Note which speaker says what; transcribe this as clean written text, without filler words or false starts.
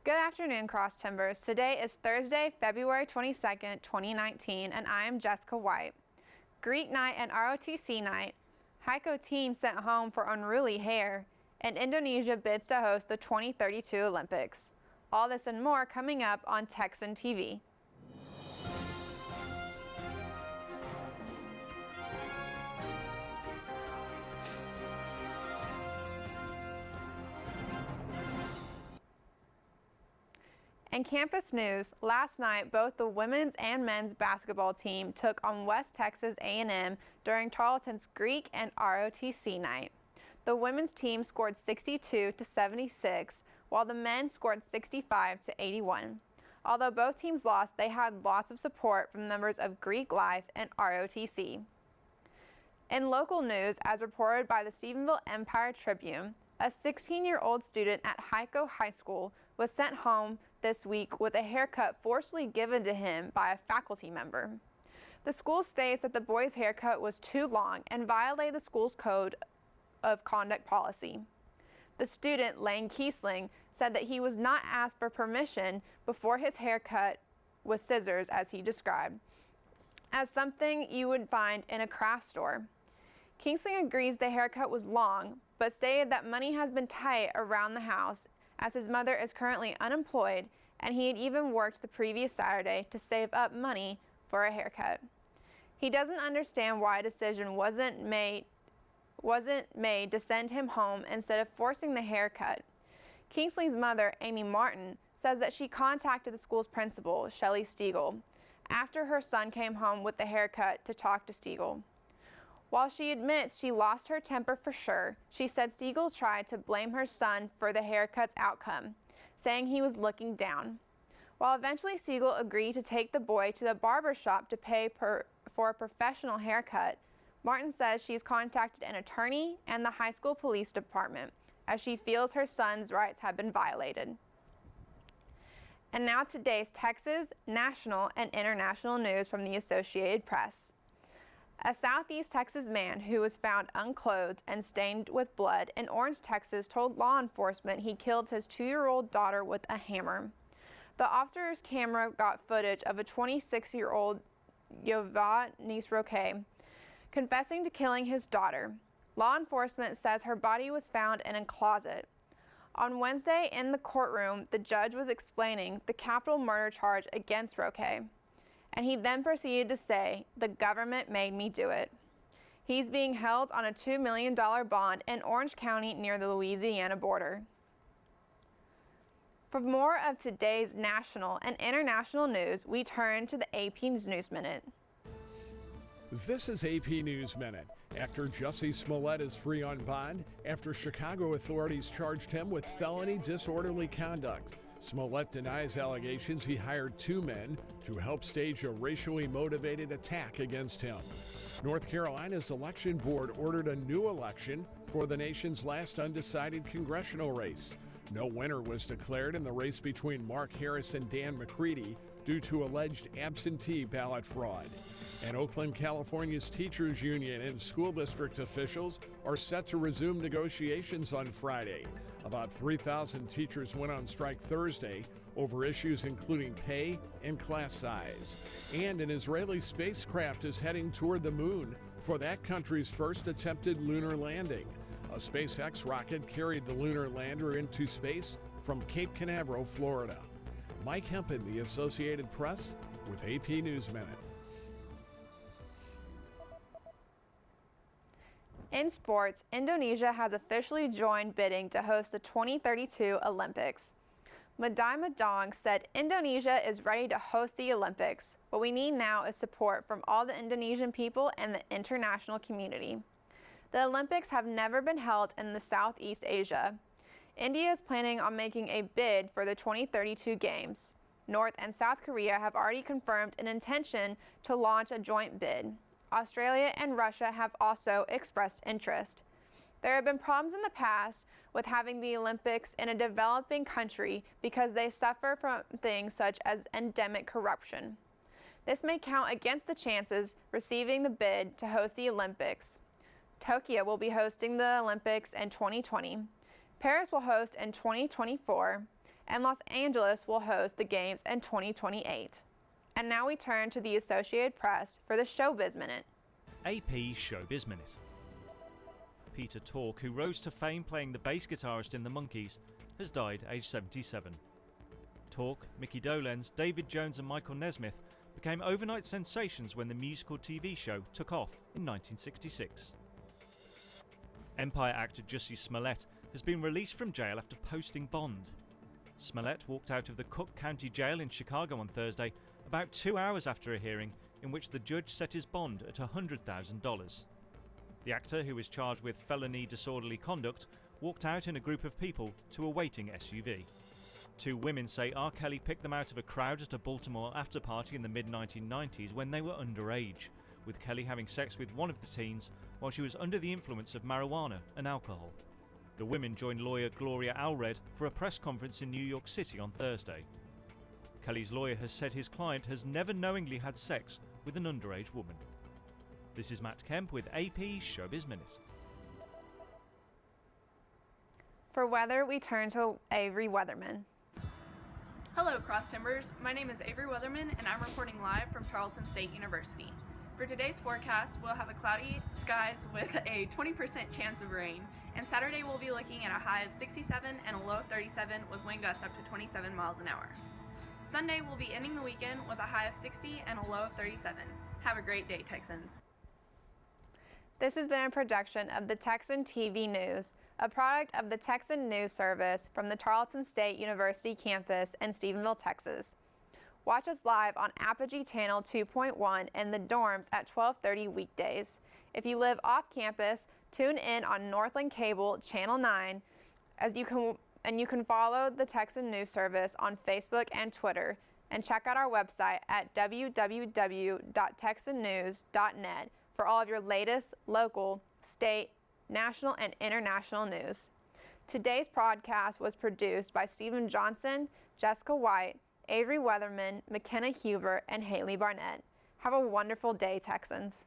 Speaker 1: Good afternoon, Cross Timbers. Today is Thursday, February 22nd, 2019, and I am Jessica White. Greek night and ROTC night, Heiko teen sent home for unruly hair, and Indonesia bids to host the 2032 Olympics. All this and more coming up on Texan TV. In campus news, last night both the women's and men's basketball team took on West Texas A&M during Tarleton's Greek and ROTC night. The women's team scored 62-76, while the men scored 65-81. Although both teams lost, they had lots of support from members of Greek Life and ROTC. In local news, as reported by the Stephenville Empire Tribune, a 16-year-old student at Heiko High School was sent home this week with a haircut forcibly given to him by a faculty member. The school states that the boy's haircut was too long and violated the school's code of conduct policy. The student, Lane Kiesling, said that he was not asked for permission before his haircut with scissors, as he described, as something you would find in a craft store. Kiesling agrees the haircut was long, but stated that money has been tight around the house as his mother is currently unemployed and he had even worked the previous Saturday to save up money for a haircut. He doesn't understand why a decision wasn't made to send him home instead of forcing the haircut. Kingsley's mother, Amy Martin, says that she contacted the school's principal, Shelley Stiegel, after her son came home with the haircut to talk to Stiegel. While she admits she lost her temper for sure, she said Stiegel tried to blame her son for the haircut's outcome, saying he was looking down. While eventually Stiegel agreed to take the boy to the barber shop to pay for a professional haircut, Martin says she's contacted an attorney and the high school police department as she feels her son's rights have been violated. And now today's Texas, national, and international news from the Associated Press. A Southeast Texas man who was found unclothed and stained with blood in Orange, Texas, told law enforcement he killed his 2-year-old daughter with a hammer. The officer's camera got footage of a 26-year-old Yovanis Roque confessing to killing his daughter. Law enforcement says her body was found in a closet. On Wednesday in the courtroom, the judge was explaining the capital murder charge against Roque, and he then proceeded to say, "The government made me do it." He's being held on a $2 million bond in Orange County near the Louisiana border. For more of today's national and international news, we turn to the AP News Minute.
Speaker 2: This is AP News Minute. Actor Jussie Smollett is free on bond after Chicago authorities charged him with felony disorderly conduct. Smollett denies allegations he hired 2 men to help stage a racially motivated attack against him. North Carolina's election board ordered a new election for the nation's last undecided congressional race. No winner was declared in the race between Mark Harris and Dan McCready due to alleged absentee ballot fraud. And Oakland, California's teachers union and school district officials are set to resume negotiations on Friday. About 3,000 teachers went on strike Thursday over issues including pay and class size. And an Israeli spacecraft is heading toward the moon for that country's first attempted lunar landing. A SpaceX rocket carried the lunar lander into space from Cape Canaveral, Florida. Mike Hempen, the Associated Press, with AP News Minute.
Speaker 1: In sports, Indonesia has officially joined bidding to host the 2032 Olympics. Madai Madong said Indonesia is ready to host the Olympics. What we need now is support from all the Indonesian people and the international community. The Olympics have never been held in the Southeast Asia. India is planning on making a bid for the 2032 Games. North and South Korea have already confirmed an intention to launch a joint bid. Australia and Russia have also expressed interest. There have been problems in the past with having the Olympics in a developing country because they suffer from things such as endemic corruption. This may count against the chances receiving the bid to host the Olympics. Tokyo will be hosting the Olympics in 2020. Paris will host in 2024, and Los Angeles will host the games in 2028. And now we turn to the Associated Press for the Showbiz Minute.
Speaker 3: AP Showbiz Minute. Peter Tork, who rose to fame playing the bass guitarist in the Monkees, has died aged 77. Tork, Mickey Dolenz, David Jones and Michael Nesmith became overnight sensations when the musical TV show took off in 1966. Empire actor Jussie Smollett has been released from jail after posting bond. Smollett walked out of the Cook County Jail in Chicago on Thursday about 2 hours after a hearing in which the judge set his bond at $100,000. The actor, who is charged with felony disorderly conduct, walked out in a group of people to a waiting SUV. Two women say R. Kelly picked them out of a crowd at a Baltimore after-party in the mid-1990s when they were underage, with Kelly having sex with one of the teens while she was under the influence of marijuana and alcohol. The women joined lawyer Gloria Allred for a press conference in New York City on Thursday. Kelly's lawyer has said his client has never knowingly had sex with an underage woman. This is Matt Kemp with AP Showbiz Minute.
Speaker 1: For weather, we turn to Avery Weatherman.
Speaker 4: Hello, Cross Timbers. My name is Avery Weatherman, and I'm reporting live from Tarleton State University. For today's forecast, we'll have a cloudy skies with a 20% chance of rain, and Saturday we'll be looking at a high of 67 and a low of 37 with wind gusts up to 27 miles an hour. Sunday we'll be ending the weekend with a high of 60 and a low of 37. Have a great day, Texans.
Speaker 1: This has been a production of the Texan TV News, a product of the Texan News Service from the Tarleton State University campus in Stephenville, Texas. Watch us live on Apogee Channel 2.1 in the dorms at 12:30 weekdays. If you live off campus, tune in on Northland Cable Channel 9 you can follow the Texan News Service on Facebook and Twitter, and check out our website at www.texannews.net for all of your latest local, state, national, and international news. Today's podcast was produced by Stephen Johnson, Jessica White, Avery Weatherman, McKenna Huber, and Haley Barnett. Have a wonderful day, Texans.